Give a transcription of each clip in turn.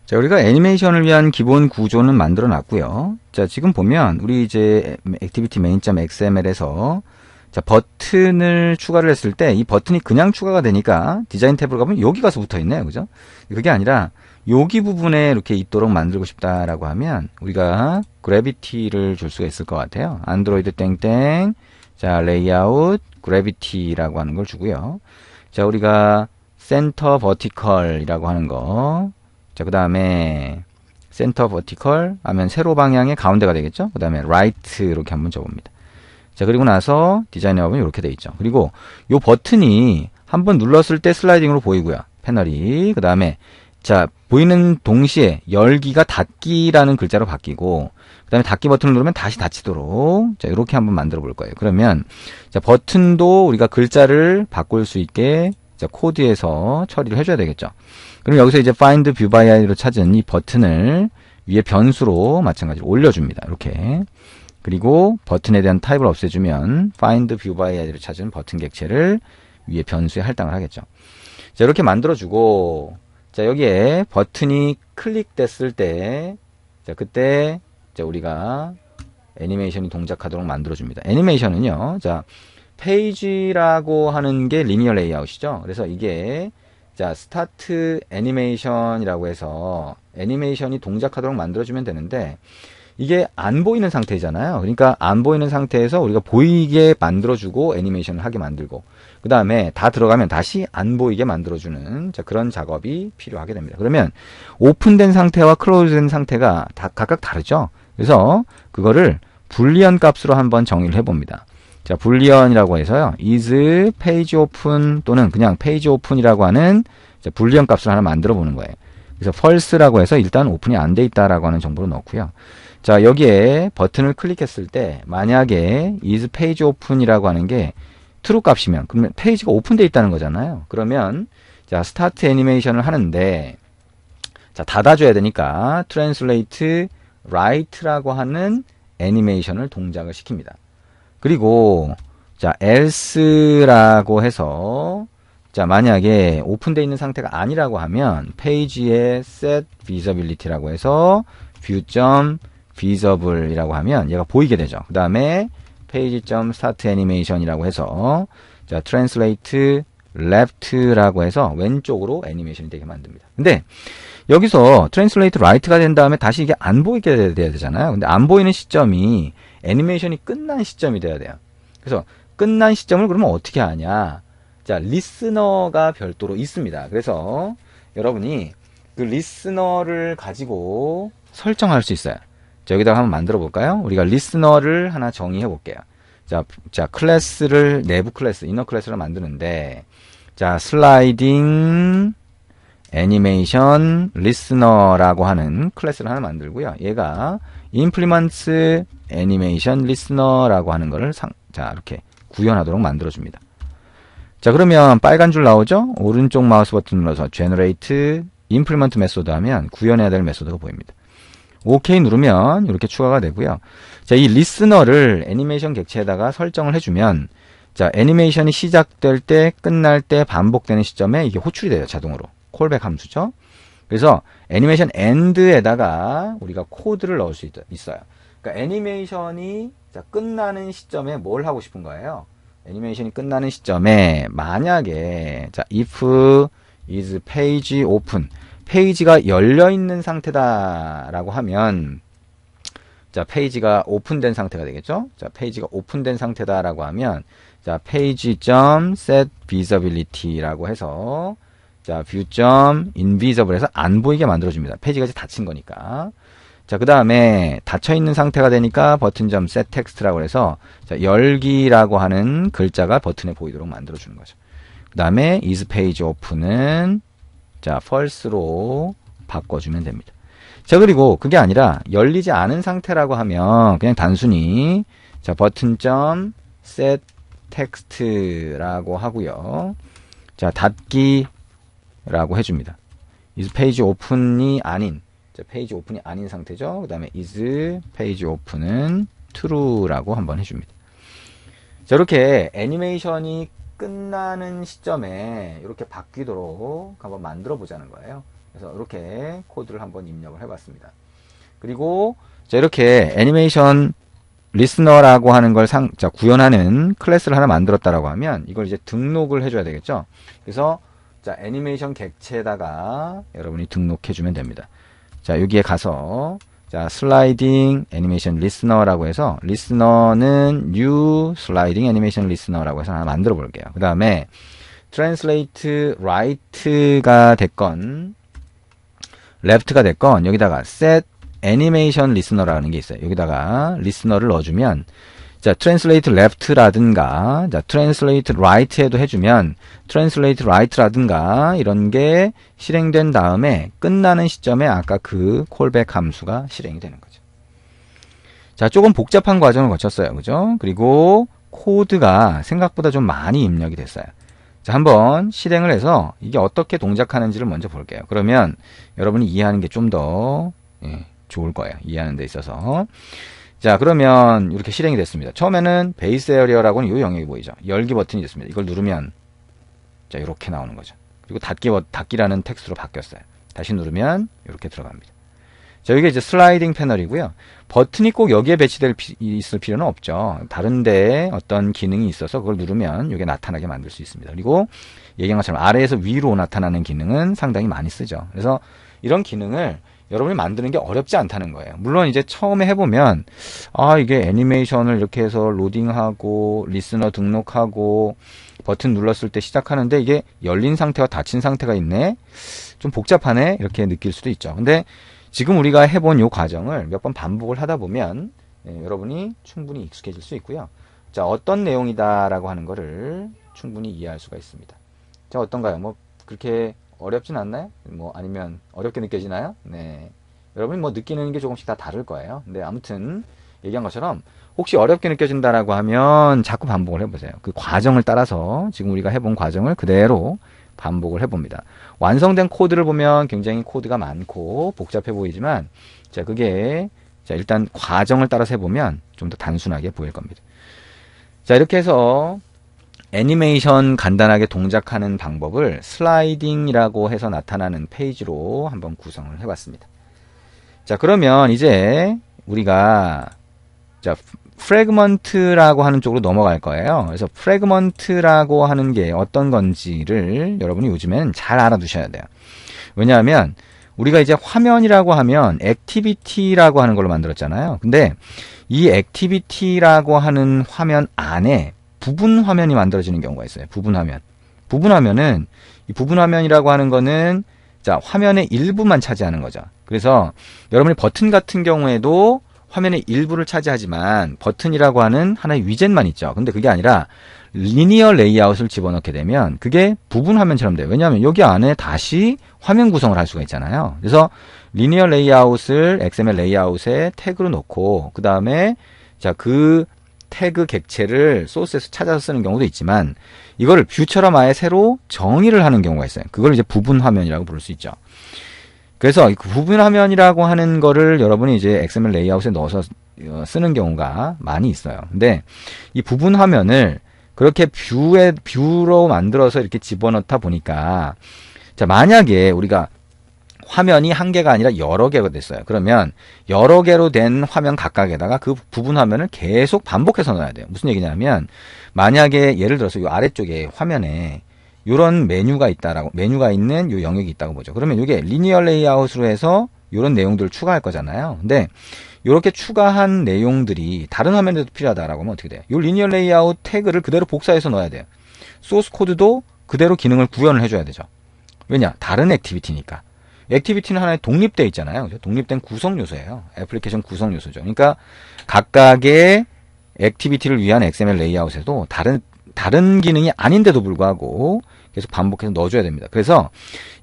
자, 우리가 애니메이션을 위한 기본 구조는 만들어 놨고요. 자, 지금 보면 우리 이제 activity main.xml에서 자, 버튼을 추가를 했을 때 이 버튼이 그냥 추가가 되니까 디자인 탭으로 가면 여기 가서 붙어 있네요. 그죠? 그게 아니라 여기 부분에 이렇게 있도록 만들고 싶다라고 하면 우리가 그래비티를 줄 수가 있을 것 같아요. 안드로이드 땡땡 자, 레이아웃 그래비티라고 하는 걸 주고요. 자, 우리가 센터 버티컬이라고 하는 거. 자, 그 다음에 센터 버티컬 하면 세로 방향의 가운데가 되겠죠. 그 다음에 라이트 이렇게 한번 적어봅니다. 자, 그리고 나서 디자인에 보면 이렇게 돼 있죠. 그리고 요 버튼이 한번 눌렀을 때 슬라이딩으로 보이고요. 패널이. 그 다음에 자, 보이는 동시에 열기가 닫기라는 글자로 바뀌고 그 다음에 닫기 버튼을 누르면 다시 닫히도록 자, 이렇게 한번 만들어 볼 거예요. 그러면 자, 버튼도 우리가 글자를 바꿀 수 있게 자, 코드에서 처리를 해줘야 되겠죠. 그럼 여기서 이제 find view by id로 찾은 이 버튼을 위에 변수로 마찬가지로 올려줍니다. 이렇게. 그리고 버튼에 대한 타입을 없애주면 find view by id로 찾은 버튼 객체를 위에 변수에 할당을 하겠죠. 자, 이렇게 만들어주고 자, 여기에 버튼이 클릭됐을 때 자, 그때 자, 우리가 애니메이션이 동작하도록 만들어줍니다. 애니메이션은요. 자, 페이지라고 하는 게 리니어 레이아웃이죠. 그래서 이게 자, 스타트 애니메이션이라고 해서 애니메이션이 동작하도록 만들어주면 되는데 이게 안 보이는 상태잖아요. 그러니까 안 보이는 상태에서 우리가 보이게 만들어주고 애니메이션을 하게 만들고 그 다음에 다 들어가면 다시 안 보이게 만들어주는 자, 그런 작업이 필요하게 됩니다. 그러면 오픈된 상태와 클로즈된 상태가 다 각각 다르죠. 그래서 그거를 불리언 값으로 한번 정의를 해봅니다. 자, 불리언이라고 해서요. is page open 또는 그냥 page open이라고 하는 자, 불리언 값을 하나 만들어 보는 거예요. 그래서 false라고 해서 일단 오픈이 안 돼 있다라고 하는 정보를 넣고요. 자, 여기에 버튼을 클릭했을 때 만약에 is page open이라고 하는 게 true 값이면 그러면 페이지가 오픈돼 있다는 거잖아요. 그러면 자, 스타트 애니메이션을 하는데 자, 닫아줘야 되니까 translate right라고 하는 애니메이션을 동작을 시킵니다. 그리고 자, else라고 해서 자, 만약에 오픈되어 있는 상태가 아니라고 하면 페이지에 set visibility라고 해서 view.visible이라고 하면 얘가 보이게 되죠. 그 다음에 page.start animation이라고 해서 자, translate left라고 해서 왼쪽으로 애니메이션이 되게 만듭니다. 근데 여기서 translate right가 된 다음에 다시 이게 안 보이게 돼야 되잖아요. 근데 안 보이는 시점이 애니메이션이 끝난 시점이 돼야 돼요. 그래서 끝난 시점을 그러면 어떻게 하냐? 자, 리스너가 별도로 있습니다. 그래서 여러분이 그 리스너를 가지고 설정할 수 있어요. 자, 여기다가 한번 만들어 볼까요? 우리가 리스너를 하나 정의해 볼게요. 자, 클래스를 내부 클래스, 이너 클래스를 만드는데 자, 슬라이딩 애니메이션 리스너라고 하는 클래스를 하나 만들고요. 얘가 implements 애니메이션 리스너라고 하는 거를 자, 이렇게 구현하도록 만들어 줍니다. 자, 그러면 빨간 줄 나오죠? 오른쪽 마우스 버튼 눌러서 generate implement 메소드 하면 구현해야 될 메소드가 보입니다. OK 누르면 이렇게 추가가 되고요. 자, 이 리스너를 애니메이션 객체에다가 설정을 해주면 자, 애니메이션이 시작될 때, 끝날 때 반복되는 시점에 이게 호출이 돼요. 자동으로. 콜백 함수죠. 그래서 애니메이션 end에다가 우리가 코드를 넣을 수 있어요. 그러니까 애니메이션이 자, 끝나는 시점에 뭘 하고 싶은 거예요? 애니메이션이 끝나는 시점에 만약에 자, if is page open 페이지가 열려 있는 상태다라고 하면 자, 페이지가 오픈된 상태가 되겠죠? 자, 페이지가 오픈된 상태다라고 하면 자, page.set visibility라고 해서 자, view.invisible 해서 안 보이게 만들어 줍니다. 페이지가 이제 닫힌 거니까. 자, 그 다음에 닫혀있는 상태가 되니까 버튼.set text라고 해서 자, 열기라고 하는 글자가 버튼에 보이도록 만들어주는 거죠. 그 다음에 is page open은 자, false로 바꿔주면 됩니다. 자, 그리고 그게 아니라 열리지 않은 상태라고 하면 그냥 단순히 자, 버튼.set text라고 하고요. 자, 닫기라고 해줍니다. is page open이 아닌 페이지 오픈이 아닌 상태죠. 그 다음에 is page open은 true라고 한번 해줍니다. 자, 이렇게 애니메이션이 끝나는 시점에 이렇게 바뀌도록 한번 만들어 보자는 거예요. 그래서 이렇게 코드를 한번 입력을 해봤습니다. 그리고 자, 이렇게 애니메이션 리스너라고 하는 걸 구현하는 클래스를 하나 만들었다라고 하면 이걸 이제 등록을 해줘야 되겠죠. 그래서 자, 애니메이션 객체에다가 여러분이 등록해주면 됩니다. 자, 여기에 가서 자, 슬라이딩 애니메이션 리스너라고 해서 리스너는 new 슬라이딩 애니메이션 리스너라고 해서 하나 만들어 볼게요. 그 다음에 translate right가 됐건 left가 됐건 여기다가 set 애니메이션 리스너라는 게 있어요. 여기다가 리스너를 넣어주면 자, translate left라든가 자, translate right에도 해주면 translate right라든가 이런 게 실행된 다음에 끝나는 시점에 아까 그 콜백 함수가 실행이 되는 거죠. 자, 조금 복잡한 과정을 거쳤어요. 그죠? 그리고 코드가 생각보다 좀 많이 입력이 됐어요. 자, 한번 실행을 해서 이게 어떻게 동작하는지를 먼저 볼게요. 그러면 여러분이 이해하는 게 좀 더 좋을 거예요. 이해하는 데 있어서. 자, 그러면 이렇게 실행이 됐습니다. 처음에는 베이스 에어리어라고는 이 영역이 보이죠. 열기 버튼이 됐습니다. 이걸 누르면 자, 이렇게 나오는 거죠. 그리고 닫기라는 텍스트로 바뀌었어요. 다시 누르면 이렇게 들어갑니다. 자, 이게 이제 슬라이딩 패널이고요. 버튼이 꼭 여기에 있을 필요는 없죠. 다른데 어떤 기능이 있어서 그걸 누르면 이게 나타나게 만들 수 있습니다. 그리고 얘기한 것처럼 아래에서 위로 나타나는 기능은 상당히 많이 쓰죠. 그래서 이런 기능을 여러분이 만드는 게 어렵지 않다는 거예요. 물론 이제 처음에 해보면 이게 애니메이션을 이렇게 해서 로딩하고 리스너 등록하고 버튼 눌렀을 때 시작하는데 이게 열린 상태와 닫힌 상태가 있네, 좀 복잡하네, 이렇게 느낄 수도 있죠. 근데 지금 우리가 해본 이 과정을 몇 번 반복을 하다 보면 여러분이 충분히 익숙해질 수 있고요. 자, 어떤 내용이다 라고 하는 거를 충분히 이해할 수가 있습니다. 자, 어떤가요? 뭐 그렇게 어렵진 않나요? 뭐 아니면 어렵게 느껴지나요? 네, 여러분이 뭐 느끼는 게 조금씩 다 다를 거예요. 근데 아무튼 얘기한 것처럼 혹시 어렵게 느껴진다라고 하면 자꾸 반복을 해보세요. 그 과정을 따라서 지금 우리가 해본 과정을 그대로 반복을 해봅니다. 완성된 코드를 보면 굉장히 코드가 많고 복잡해 보이지만 자, 그게 자, 일단 과정을 따라서 해보면 좀 더 단순하게 보일 겁니다. 자, 이렇게 해서 애니메이션 간단하게 동작하는 방법을 슬라이딩이라고 해서 나타나는 페이지로 한번 구성을 해봤습니다. 자, 그러면 이제 우리가 자, 프래그먼트라고 하는 쪽으로 넘어갈 거예요. 그래서 프래그먼트라고 하는 게 어떤 건지를 여러분이 요즘엔 잘 알아두셔야 돼요. 왜냐하면 우리가 이제 화면이라고 하면 액티비티라고 하는 걸로 만들었잖아요. 근데 이 액티비티라고 하는 화면 안에 부분 화면이 만들어지는 경우가 있어요. 부분 화면. 부분 화면은 이 부분 화면이라고 하는 거는 자, 화면의 일부만 차지하는 거죠. 그래서 여러분이 버튼 같은 경우에도 화면의 일부를 차지하지만 버튼이라고 하는 하나의 위젯만 있죠. 근데 그게 아니라 리니어 레이아웃을 집어넣게 되면 그게 부분 화면처럼 돼요. 왜냐하면 여기 안에 다시 화면 구성을 할 수가 있잖아요. 그래서 리니어 레이아웃을 XML 레이아웃에 태그로 놓고 그 다음에 자, 그 태그 객체를 소스에서 찾아서 쓰는 경우도 있지만 이거를 뷰처럼 아예 새로 정의를 하는 경우가 있어요. 그걸 이제 부분 화면이라고 부를 수 있죠. 그래서 그 부분 화면이라고 하는 거를 여러분이 이제 XML 레이아웃에 넣어서 쓰는 경우가 많이 있어요. 근데 이 부분 화면을 그렇게 뷰로 만들어서 이렇게 집어넣다 보니까 자, 만약에 우리가 화면이 한 개가 아니라 여러 개가 됐어요. 그러면 여러 개로 된 화면 각각에다가 그 부분 화면을 계속 반복해서 넣어야 돼요. 무슨 얘기냐면 만약에 예를 들어서 이 아래쪽에 화면에 이런 메뉴가 있는 이 영역이 있다고 보죠. 그러면 이게 리니어 레이아웃으로 해서 이런 내용들을 추가할 거잖아요. 근데 이렇게 추가한 내용들이 다른 화면에도 필요하다라고 하면 어떻게 돼요? 이 리니어 레이아웃 태그를 그대로 복사해서 넣어야 돼요. 소스 코드도 그대로 기능을 구현을 해줘야 되죠. 왜냐? 다른 액티비티니까. 액티비티는 하나의 독립되어 있잖아요. 그죠? 독립된 구성 요소예요. 애플리케이션 구성 요소죠. 그러니까 각각의 액티비티를 위한 XML 레이아웃에도 다른 기능이 아닌데도 불구하고 계속 반복해서 넣어줘야 됩니다. 그래서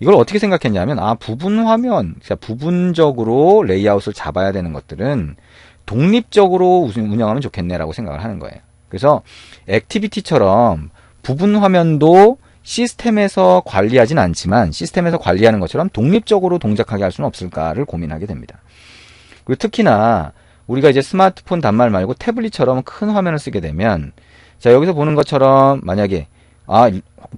이걸 어떻게 생각했냐면 부분 화면, 부분적으로 레이아웃을 잡아야 되는 것들은 독립적으로 운영하면 좋겠네라고 생각을 하는 거예요. 그래서 액티비티처럼 부분 화면도 시스템에서 관리하진 않지만 시스템에서 관리하는 것처럼 독립적으로 동작하게 할 수는 없을까를 고민하게 됩니다. 그리고 특히나 우리가 이제 스마트폰 단말 말고 태블릿처럼 큰 화면을 쓰게 되면 자, 여기서 보는 것처럼 만약에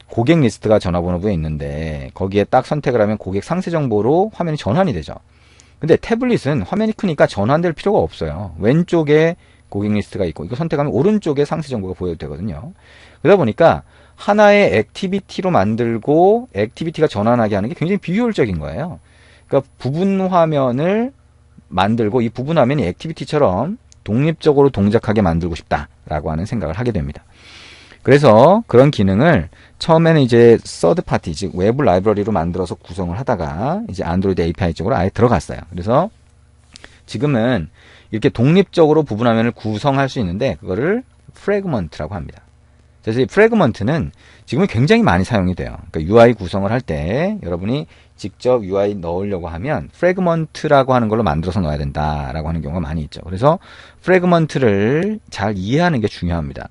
고객 리스트가 전화번호부에 있는데 거기에 딱 선택을 하면 고객 상세 정보로 화면이 전환이 되죠. 근데 태블릿은 화면이 크니까 전환될 필요가 없어요. 왼쪽에 고객 리스트가 있고 이거 선택하면 오른쪽에 상세 정보가 보여도 되거든요. 그러다 보니까 하나의 액티비티로 만들고 액티비티가 전환하게 하는 게 굉장히 비효율적인 거예요. 그러니까 부분 화면을 만들고 이 부분 화면이 액티비티처럼 독립적으로 동작하게 만들고 싶다라고 하는 생각을 하게 됩니다. 그래서 그런 기능을 처음에는 이제 서드 파티, 즉 외부 라이브러리로 만들어서 구성을 하다가 이제 안드로이드 API 쪽으로 아예 들어갔어요. 그래서 지금은 이렇게 독립적으로 부분 화면을 구성할 수 있는데 그거를 프래그먼트라고 합니다. 그래서 이 프래그먼트는 지금은 굉장히 많이 사용이 돼요. 그러니까 UI 구성을 할 때 여러분이 직접 UI 넣으려고 하면 프래그먼트라고 하는 걸로 만들어서 넣어야 된다라고 하는 경우가 많이 있죠. 그래서 프래그먼트를 잘 이해하는 게 중요합니다.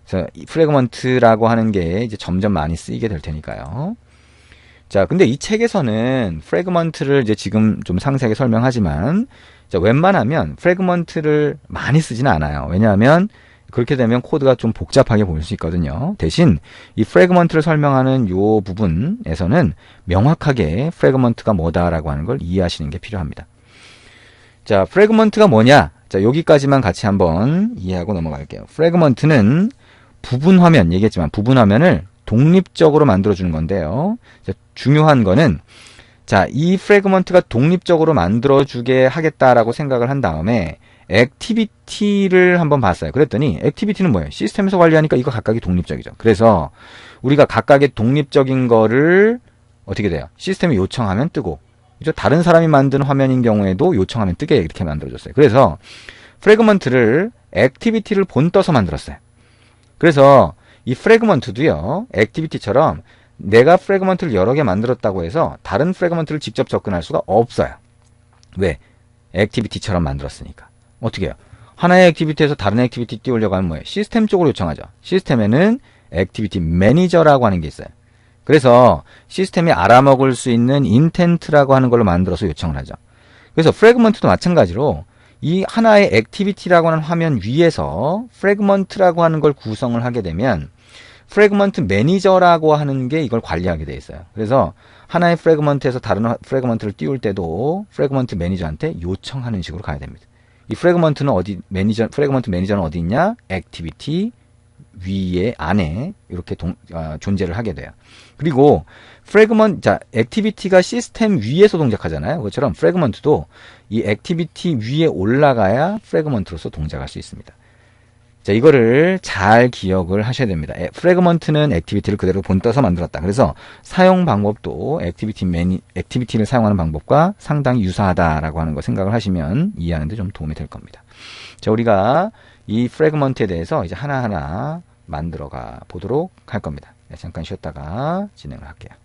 그래서 이 프래그먼트라고 하는 게 이제 점점 많이 쓰이게 될 테니까요. 자, 근데 이 책에서는 프래그먼트를 이제 지금 좀 상세하게 설명하지만 자, 웬만하면 프래그먼트를 많이 쓰지는 않아요. 왜냐하면 그렇게 되면 코드가 좀 복잡하게 보일 수 있거든요. 대신 이 프래그먼트를 설명하는 요 부분에서는 명확하게 프래그먼트가 뭐다라고 하는 걸 이해하시는 게 필요합니다. 자, 프래그먼트가 뭐냐? 자, 여기까지만 같이 한번 이해하고 넘어갈게요. 프래그먼트는 부분 화면, 얘기했지만 부분 화면을 독립적으로 만들어주는 건데요. 자, 중요한 거는 자, 이 프래그먼트가 독립적으로 만들어주게 하겠다라고 생각을 한 다음에 액티비티를 한번 봤어요. 그랬더니 액티비티는 뭐예요? 시스템에서 관리하니까 이거 각각이 독립적이죠. 그래서 우리가 각각의 독립적인 거를 어떻게 돼요? 시스템이 요청하면 뜨고 그죠? 다른 사람이 만든 화면인 경우에도 요청하면 뜨게 이렇게 만들어줬어요. 그래서 프래그먼트를 액티비티를 본떠서 만들었어요. 그래서 이 프래그먼트도요, 액티비티처럼 내가 프래그먼트를 여러 개 만들었다고 해서 다른 프래그먼트를 직접 접근할 수가 없어요. 왜? 액티비티처럼 만들었으니까. 어떻게 해요? 하나의 액티비티에서 다른 액티비티 띄우려고 하면 뭐예요? 시스템 쪽으로 요청하죠. 시스템에는 액티비티 매니저라고 하는 게 있어요. 그래서 시스템이 알아먹을 수 있는 인텐트라고 하는 걸로 만들어서 요청을 하죠. 그래서 프래그먼트도 마찬가지로 이 하나의 액티비티라고 하는 화면 위에서 프래그먼트라고 하는 걸 구성을 하게 되면 프래그먼트 매니저라고 하는 게 이걸 관리하게 돼 있어요. 그래서 하나의 프래그먼트에서 다른 프래그먼트를 띄울 때도 프래그먼트 매니저한테 요청하는 식으로 가야 됩니다. 이 프래그먼트 매니저는 어디 있냐? 액티비티 위에 안에 이렇게 존재를 하게 돼요. 그리고 액티비티가 시스템 위에서 동작하잖아요. 그것처럼 프래그먼트도 이 액티비티 위에 올라가야 프래그먼트로서 동작할 수 있습니다. 자, 이거를 잘 기억을 하셔야 됩니다. 프래그먼트는 액티비티를 그대로 본떠서 만들었다. 그래서 사용 방법도 액티비티를 사용하는 방법과 상당히 유사하다라고 하는 거 생각을 하시면 이해하는 데 좀 도움이 될 겁니다. 자, 우리가 이 프래그먼트에 대해서 이제 하나하나 만들어가 보도록 할 겁니다. 네, 잠깐 쉬었다가 진행을 할게요.